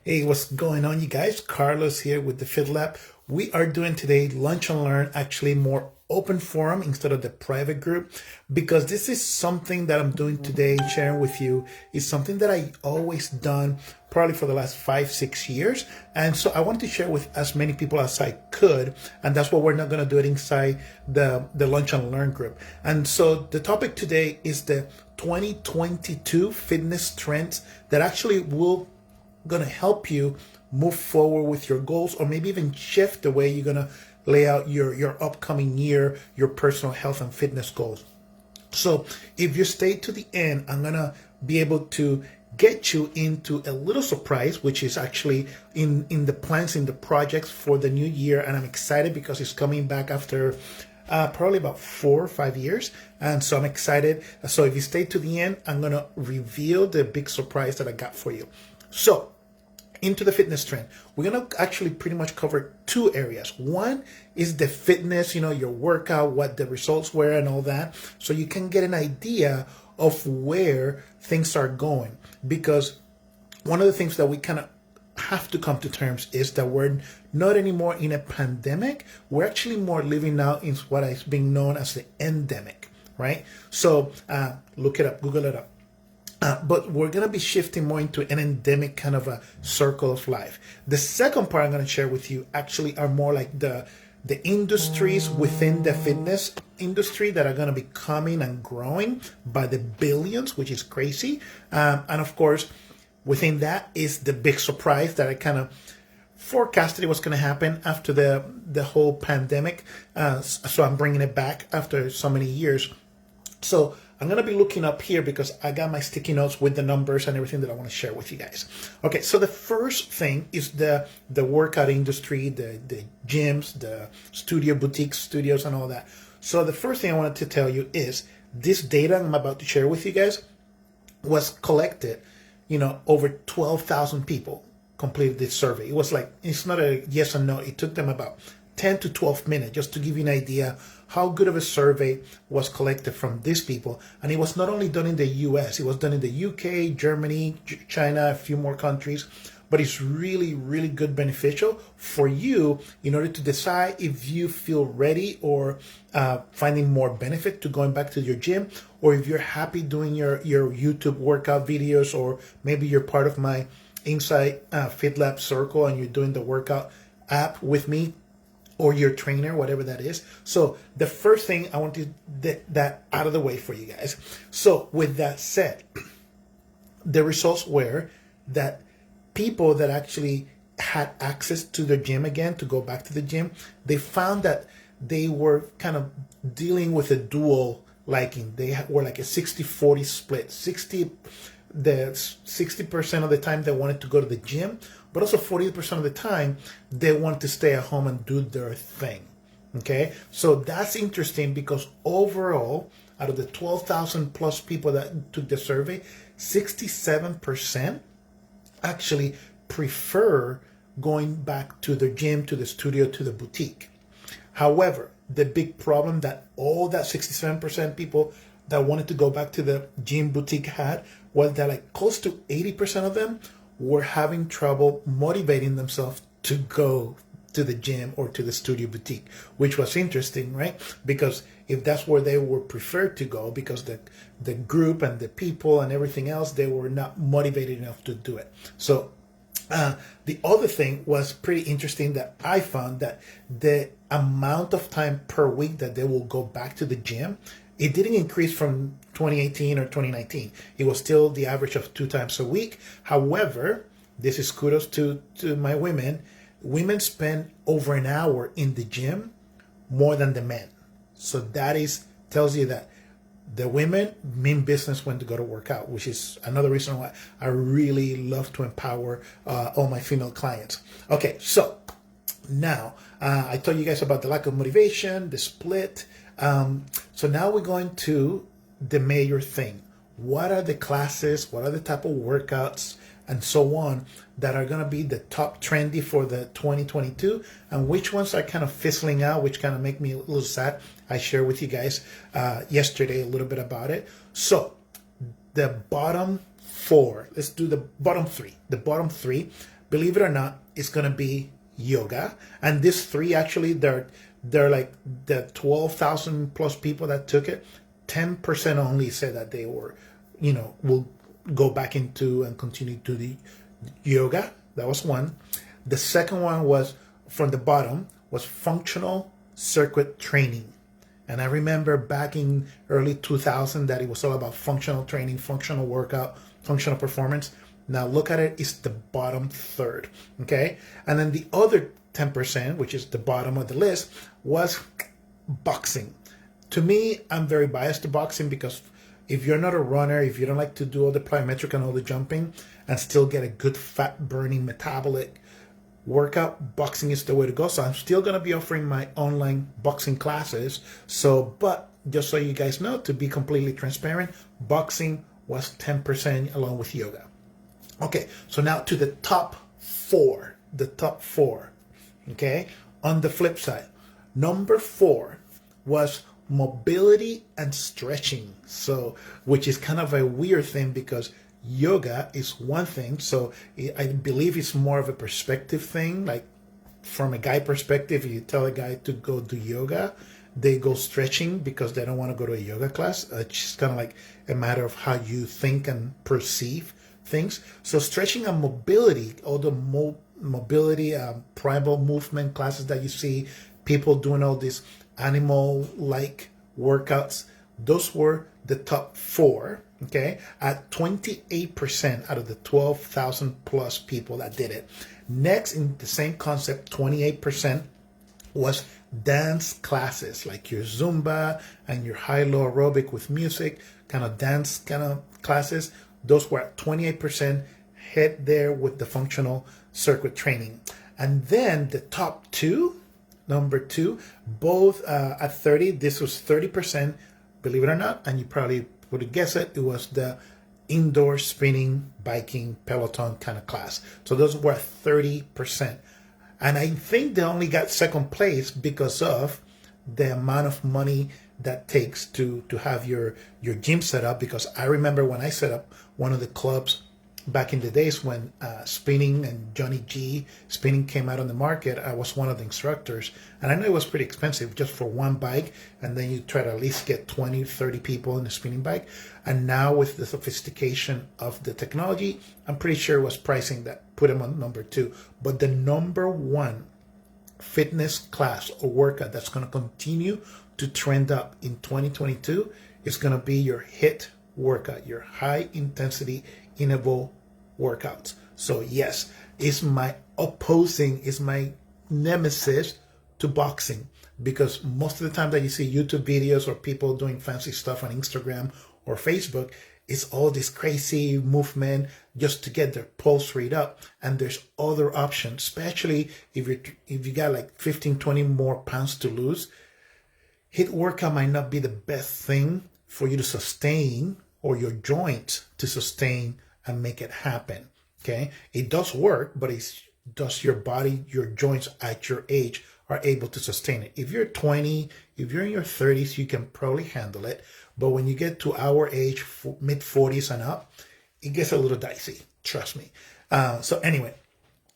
Hey, what's going on, you guys? Carlos here with the Fitlab. We are doing today Lunch and Learn, actually more open forum instead of the private group, because this is something that I'm doing today, sharing with you, is something that I always done probably for the last 5, 6 years. And so I wanted to share with as many people as I could. And that's what we're not going to do it inside the Lunch and Learn group. And so the topic today is the 2022 fitness trends that actually will going to help you move forward with your goals, or maybe even shift the way you're going to lay out your upcoming year, your personal health and fitness goals. So if you stay to the end, I'm going to be able to get you into a little surprise, which is actually in the plans, in the projects for the new year. And I'm excited because it's coming back after probably about 4 or 5 years. And so I'm excited. So if you stay to the end, I'm going to reveal the big surprise that I got for you. So into the fitness trend, we're going to actually pretty much cover 2 areas. One is the fitness, your workout, what the results were and all that. So you can get an idea of where things are going. Because one of the things that we kind of have to come to terms is that we're not anymore in a pandemic. We're actually more living now in what is being known as the endemic, right? So look it up, Google it up. But we're going to be shifting more into an endemic kind of a circle of life. The second part I'm going to share with you actually are more like the industries within the fitness industry that are going to be coming and growing by the billions, which is crazy. And of course, within that is the big surprise that I kind of forecasted it was going to happen after the whole pandemic. So I'm bringing it back after so many years. So I'm going to be looking up here because I got my sticky notes with the numbers and everything that I want to share with you guys. Okay, so the first thing is the workout industry, the gyms, the studio, boutique studios, and all that. So the first thing I wanted to tell you is this data I'm about to share with you guys was collected, over 12,000 people completed this survey. It was like, it's not a yes or no. It took them about 10 to 12 minutes just to give you an idea how good of a survey was collected from these people. And it was not only done in the US, it was done in the UK, Germany, China, a few more countries. But it's really, really good, beneficial for you in order to decide if you feel ready or finding more benefit to going back to your gym, or if you're happy doing your YouTube workout videos, or maybe you're part of my Inside FitLab circle and you're doing the workout app with me, or your trainer, whatever that is. So the first thing I want to get that out of the way for you guys. So with that said, the results were that people that actually had access to the gym again, to go back to the gym, they found that they were kind of dealing with a dual liking. They were like a 60-40 split. 60% of the time they wanted to go to the gym, but also 40% of the time they want to stay at home and do their thing. Okay, so that's interesting because overall, out of the 12,000 plus people that took the survey, 67% actually prefer going back to the gym, to the studio, to the boutique. However, the big problem that all that 67% people that wanted to go back to the gym boutique had was that like close to 80% of them were having trouble motivating themselves to go to the gym or to the studio boutique, which was interesting, right? Because if that's where they were preferred to go, because the group and the people and everything else, they were not motivated enough to do it. So the other thing was pretty interesting that I found that the amount of time per week that they will go back to the gym, it didn't increase from 2018 or 2019. It was still the average of 2 times a week. However, this is kudos to my women. Women spend over an hour in the gym more than the men. So that tells you that the women mean business when to go to work out, which is another reason why I really love to empower all my female clients. Okay, so now I told you guys about the lack of motivation, the split. So now we're going to the major thing. What are the classes? What are the type of workouts and so on that are going to be the top trendy for the 2022, and which ones are kind of fizzling out, which kind of make me a little sad. I shared with you guys yesterday a little bit about it. So the bottom 4, let's do the bottom 3. The bottom 3 believe it or not, it's going to be yoga. And these three actually, they're like the 12,000 plus people that took it. 10% only said that they were, will go back into and continue to the yoga. That was one. The second one was from the bottom was functional circuit training. And I remember back in early 2000 that it was all about functional training, functional workout, functional performance. Now look at it, it's the bottom third, okay? And then the other 10%, which is the bottom of the list, was boxing. To me, I'm very biased to boxing because if you're not a runner, if you don't like to do all the plyometric and all the jumping and still get a good fat burning metabolic workout, boxing is the way to go. So I'm still going to be offering my online boxing classes. But just so you guys know, to be completely transparent, boxing was 10% along with yoga. Okay, so now to the top four. Okay, on the flip side, number 4 was mobility and stretching. So, which is kind of a weird thing because yoga is one thing. So I believe it's more of a perspective thing. Like from a guy perspective, you tell a guy to go do yoga, they go stretching because they don't want to go to a yoga class. It's just kind of like a matter of how you think and perceive things. So stretching and mobility, all the mobility, primal movement classes that you see, people doing all these animal-like workouts, those were the top 4, okay, at 28% out of the 12,000 plus people that did it. Next, in the same concept, 28% was dance classes, like your Zumba and your high-low aerobic with music, kind of dance kind of classes. Those were at 28%, head there with the functional circuit training. And then the top 2, number 2, both at 30, this was 30%, believe it or not, and you probably would have guessed it, it was the indoor spinning, biking, Peloton kind of class. So those were 30%. And I think they only got second place because of the amount of money that takes to have your gym set up. Because I remember when I set up one of the clubs back in the days when spinning and Johnny G spinning came out on the market, I was one of the instructors, and I know it was pretty expensive just for one bike, and then you try to at least get 20, 30 people in the spinning bike. And now with the sophistication of the technology, I'm pretty sure it was pricing that put him on number 2. But the number 1 fitness class or workout that's going to continue to trend up in 2022 is going to be your HIIT workout, your high intensity interval workouts. So yes, it's my nemesis to boxing, because most of the time that you see YouTube videos or people doing fancy stuff on Instagram or Facebook, it's all this crazy movement just to get their pulse rate up. And there's other options, especially if you got like 15, 20 more pounds to lose. HIIT workout might not be the best thing for you to sustain, or your joints to sustain and make it happen. Okay, it does work, but does your body, your joints at your age are able to sustain it? If you're 20, if you're in your 30s, you can probably handle it. But when you get to our age, mid 40s and up, it gets a little dicey. Trust me. So anyway,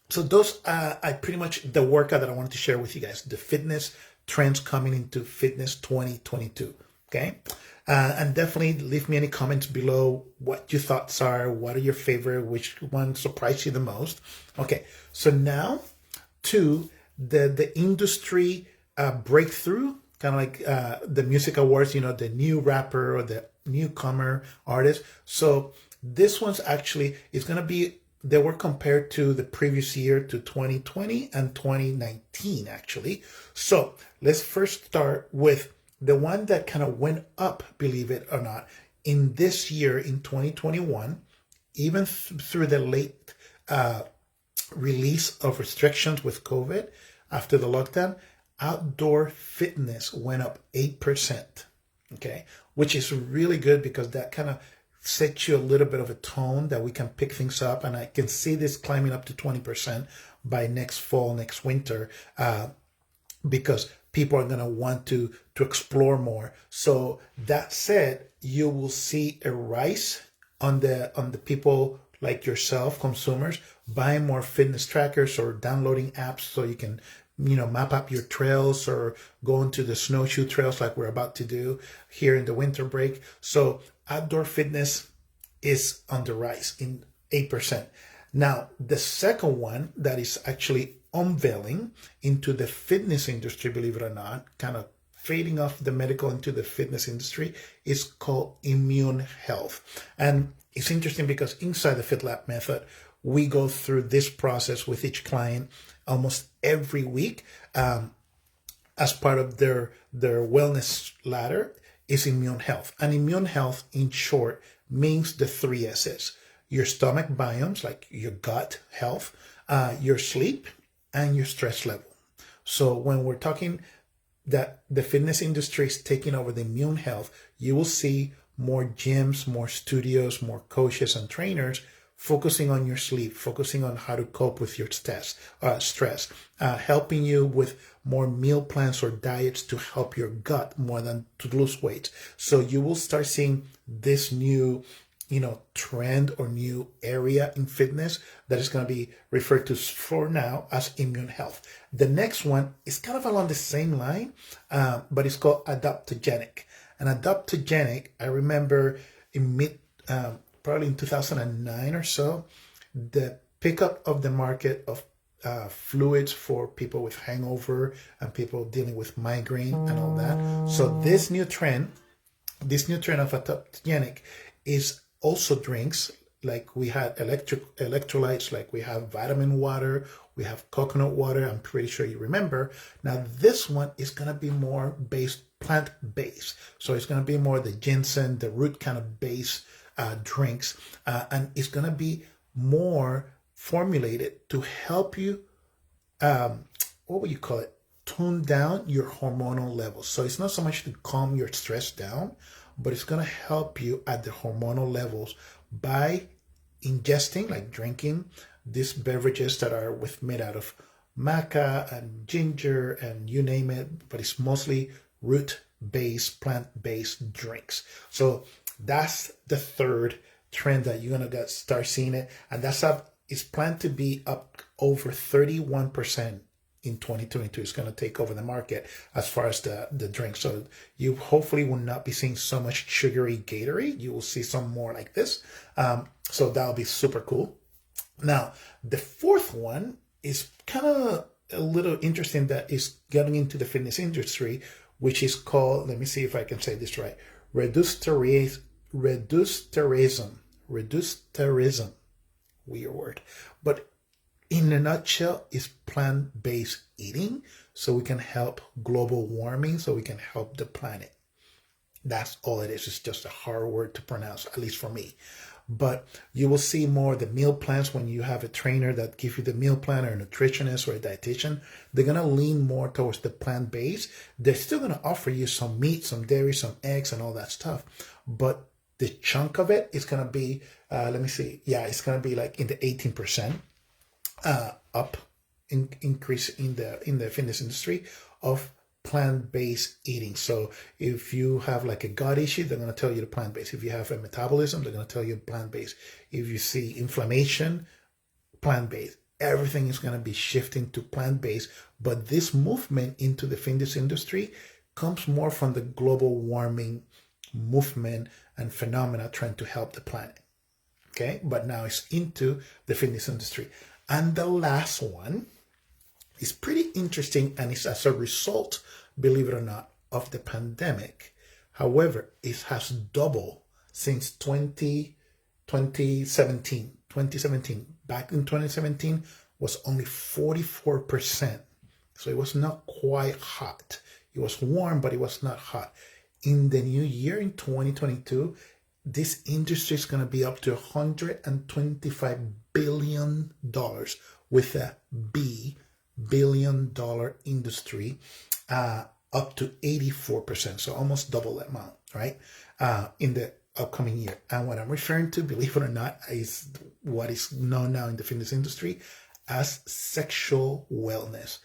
so those are pretty much the workout that I wanted to share with you guys. The fitness trends coming into fitness 2022. Okay. And definitely leave me any comments below what your thoughts are. What are your favorite? Which one surprised you the most? Okay, so now to the industry breakthrough, kind of like the music awards, the new rapper or the newcomer artist. So this one's actually is going to be, they were compared to the previous year, to 2020 and 2019 actually. So let's first start with the one that kind of went up, believe it or not, in this year, in 2021, even through the late release of restrictions with COVID after the lockdown, outdoor fitness went up 8%, okay, which is really good because that kind of sets you a little bit of a tone that we can pick things up. And I can see this climbing up to 20% by next fall, next winter, because people are going to want to explore more. So that said, you will see a rise on the people like yourself, consumers, buying more fitness trackers or downloading apps so you can, map up your trails or go into the snowshoe trails like we're about to do here in the winter break. So outdoor fitness is on the rise in 8%. Now, the second one that is actually unveiling into the fitness industry, believe it or not, kind of fading off the medical into the fitness industry, is called immune health. And it's interesting because inside the Fitlab Method, we go through this process with each client almost every week as part of their wellness ladder is immune health. And immune health, in short, means the three S's: your stomach biomes, like your gut health, your sleep, and your stress level. So when we're talking that the fitness industry is taking over the immune health, you will see more gyms, more studios, more coaches and trainers focusing on your sleep, focusing on how to cope with your stress, helping you with more meal plans or diets to help your gut more than to lose weight. So you will start seeing this new trend or new area in fitness that is going to be referred to for now as immune health. The next one is kind of along the same line, but it's called adaptogenic. And adaptogenic, I remember probably in 2009 or so, the pickup of the market of fluids for people with hangover and people dealing with migraine and all that. So this new trend of adaptogenic is also drinks. Like we had electrolytes, like we have vitamin water, we have coconut water. I'm pretty sure you remember. Now this one is going to be more plant-based. So it's going to be more the ginseng, the root kind of base drinks, and it's going to be more formulated to help you, what would you call it? Tune down your hormonal levels. So it's not so much to calm your stress down, but it's going to help you at the hormonal levels by ingesting, like drinking, these beverages that are made out of maca and ginger and you name it, but it's mostly root-based, plant-based drinks. So that's the third trend that you're going to start seeing it. And it's planned to be up over 31% in 2022. It's going to take over the market as far as the drink. So you hopefully will not be seeing so much sugary Gatorade. You will see some more like this. So that'll be super cool. Now, the fourth one is kind of a little interesting that is getting into the fitness industry, which is called, let me see if I can say this right, reduced tourism, weird word, but in a nutshell is plant-based eating, so we can help global warming, so we can help the planet. That's all it is. It's just a hard word to pronounce, at least for me. But you will see more the meal plans when you have a trainer that gives you the meal plan, or a nutritionist or a dietitian. They're going to lean more towards the plant-based. They're still going to offer you some meat, some dairy, some eggs, and all that stuff. But the chunk of it is going to be, it's going to be like in the 18% increase in the fitness industry of plant-based eating. So if you have like a gut issue, they're going to tell you the plant-based. If you have a metabolism, they're going to tell you plant-based. If you see inflammation, plant-based. Everything is going to be shifting to plant-based. But this movement into the fitness industry comes more from the global warming movement and phenomena trying to help the planet. Okay, but now it's into the fitness industry. And the last one is pretty interesting, and it's as a result, believe it or not, of the pandemic. However, it has doubled since 2017. Back in 2017 was only 44%. So it was not quite hot. It was warm, but it was not hot. In the new year, in 2022, this industry is going to be up to $125 billion with a B, billion-dollar industry, up to 84%. So almost double that amount, right? In the upcoming year. And what I'm referring to, believe it or not, is what is known now in the fitness industry as sexual wellness.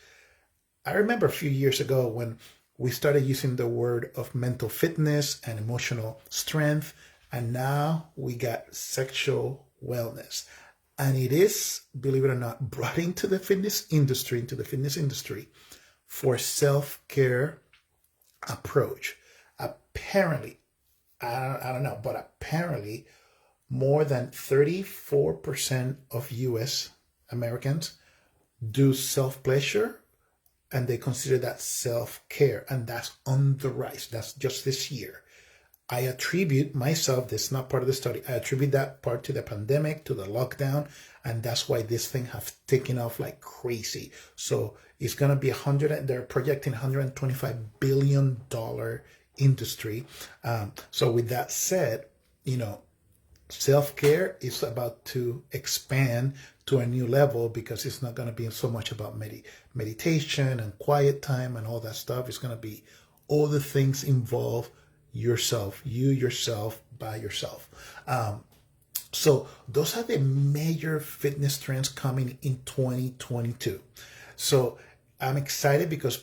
I remember a few years ago when we started using the word of mental fitness and emotional strength, and now we got sexual wellness. And it is, believe it or not, brought into the fitness industry, for self-care approach. Apparently, I don't know, but apparently more than 34% of US Americans do self-pleasure, and they consider that self-care, and that's on the rise. That's just this year. I attribute myself, this is not part of the study, I attribute that part to the pandemic, to the lockdown, and that's why this thing has taken off like crazy. So it's going to be they're projecting $125 billion industry. So with that said, self-care is about to expand to a new level, because it's not going to be so much about meditation and quiet time and all that stuff. It's going to be all the things involve yourself by yourself. So those are the major fitness trends coming in 2022. So I'm excited because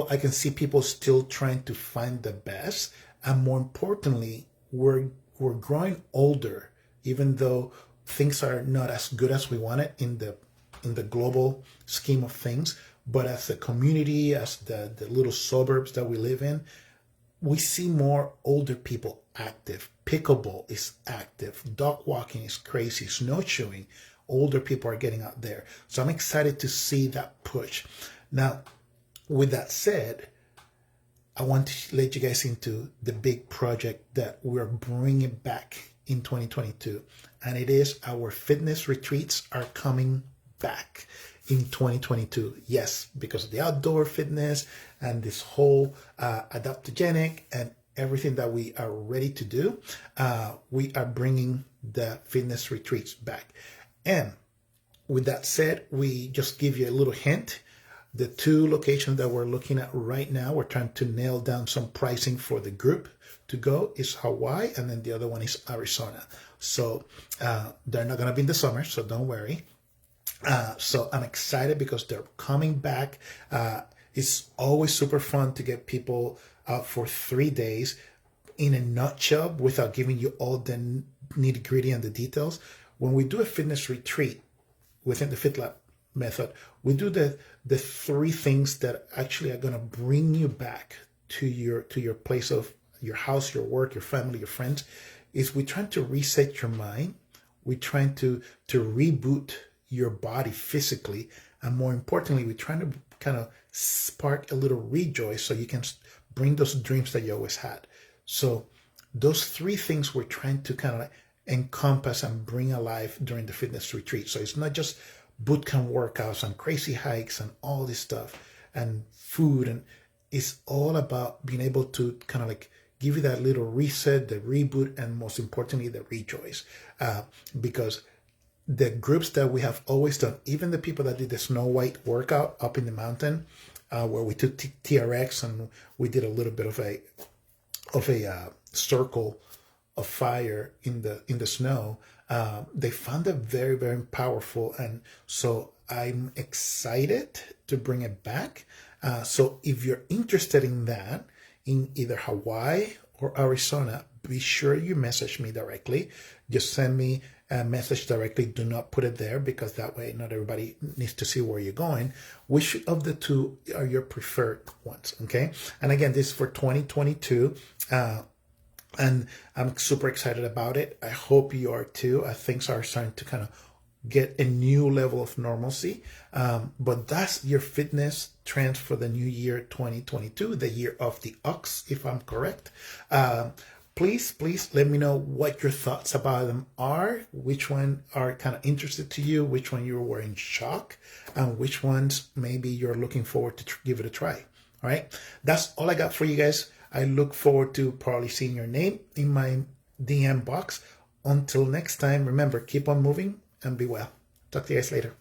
I can see people still trying to find the best, and more importantly, we're growing older, even though things are not as good as we want it in the global scheme of things. But as a community, as the little suburbs that we live in, we see more older people active. Pickleball is active. Dog walking is crazy. Snowshoeing. Older people are getting out there. So I'm excited to see that push. Now, with that said, I want to let you guys into the big project that we're bringing back in 2022. And it is our fitness retreats are coming back in 2022. Yes, because of the outdoor fitness and this whole adaptogenic and everything that we are ready to do, we are bringing the fitness retreats back. And with that said, we just give you a little hint. The two locations that we're looking at right now, we're trying to nail down some pricing for the group to go, is Hawaii, and then the other one is Arizona. So they're not going to be in the summer, so don't worry. So I'm excited because they're coming back. It's always super fun to get people out for 3 days. In a nutshell, without giving you all the nitty-gritty and the details, when we do a fitness retreat within the Fitlab Method, we do the three things that actually are going to bring you back to your place of your house, your work, your family, your friends. Is we're trying to reset your mind. We're trying to reboot your body physically, and more importantly, we're trying to kind of spark a little rejoice so you can bring those dreams that you always had. So those three things we're trying to kind of like encompass and bring alive during the fitness retreat. So it's not just bootcamp workouts and crazy hikes and all this stuff and food, and it's all about being able to kind of like give you that little reset, the reboot, and most importantly, the rejoice. Because the groups that we have always done, even the people that did the Snow White workout up in the mountain, where we took TRX and we did a little bit of a circle of fire in the snow, they found it very, very powerful. And so I'm excited to bring it back. So if you're interested in that, in either Hawaii or Arizona, be sure you message me directly. Just send me a message directly. Do not put it there, because that way not everybody needs to see where you're going. Which of the two are your preferred ones? Okay. And again, this is for 2022. And I'm super excited about it. I hope you are too. Things are starting to kind of get a new level of normalcy. But that's your fitness trends for the new year 2022, the year of the ox, if I'm correct. Please let me know what your thoughts about them are, which one are kind of interested to you, which one you were in shock, and which ones maybe you're looking forward to give it a try. All right. That's all I got for you guys. I look forward to probably seeing your name in my DM box. Until next time, remember, keep on moving and be well. Talk to you guys later.